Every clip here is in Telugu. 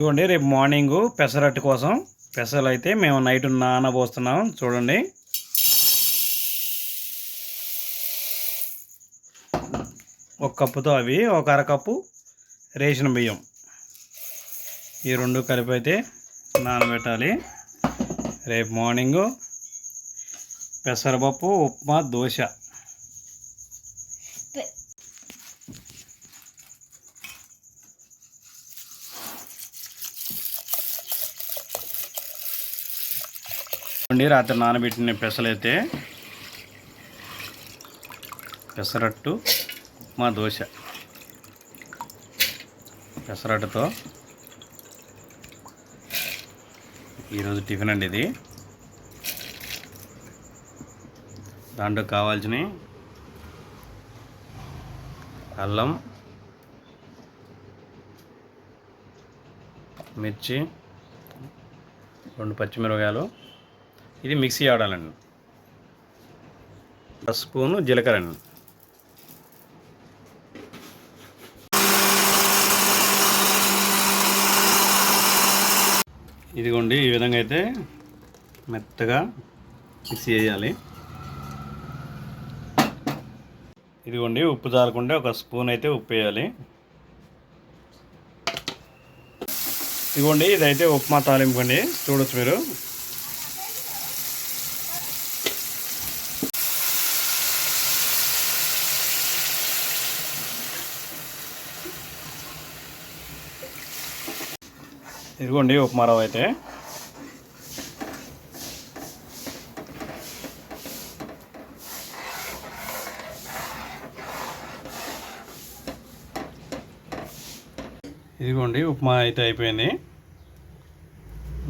చూడండి, రేపు మార్నింగ్ పెసరట్టు కోసం పెసలు అయితే మేము నైట్ నానబోస్తున్నాం. చూడండి, ఒక కప్పుతో అవి ఒక అరకప్పు రేషన్ బియ్యం, ఈ రెండు కలిపి అయితే నానబెట్టాలి. రేపు మార్నింగు పెసరపప్పు ఉప్మా దోశ. రాత్రి నానబెట్టిన పెసలైతే పెసరట్టు ఉప్మా దోశ. పెసరట్టుతో ఈరోజు టిఫిన్ అండి ఇది. దాంట్లో కావాల్సినవి అల్లం, మిర్చి, 2 పచ్చిమిరపకాయలు, ఇది మిక్సీ ఆడాలండి. 1 స్పూను జీలకర్ర అండి. ఇదిగోండి, ఈ విధంగా అయితే మెత్తగా మిక్సీ చేయాలి. ఇదిగోండి, ఉప్పు చాలకుండా 1 స్పూన్ అయితే ఉప్పు వేయాలి. ఇదిగోండి, ఇదైతే ఉప్మా తాలింపు అండి, చూడొచ్చు మీరు. ఇదిగోండి ఉప్మా రవ్వ అయితే. ఇదిగోండి ఉప్మా అయితే అయిపోయింది.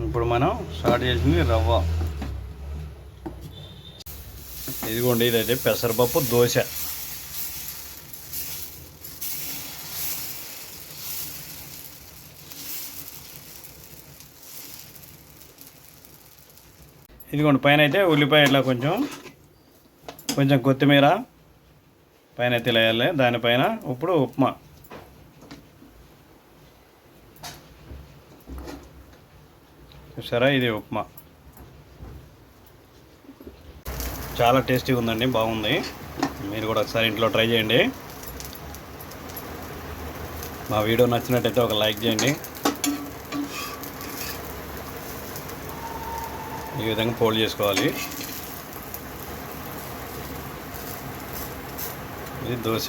ఇప్పుడు మనం స్టార్ట్ చేసింది రవ్వ. ఇదిగోండి, ఇదైతే పెసరపప్పు దోశ. ఇదిగోండి, పైన అయితే ఉల్లిపాయ ఇట్లా కొంచెం కొత్తిమీర పైన అయితే వేయాలి. దానిపైన ఇప్పుడు ఉప్మా. చూసారా, ఇది ఉప్మా చాలా టేస్టీగా ఉందండి, బాగుంది. మీరు కూడా ఒకసారి ఇంట్లో ట్రై చేయండి. మా వీడియో నచ్చినట్టయితే ఒక లైక్ చేయండి. ఈ విధంగా ఫోల్డ్ చేసుకోవాలి. ఇది దోశ.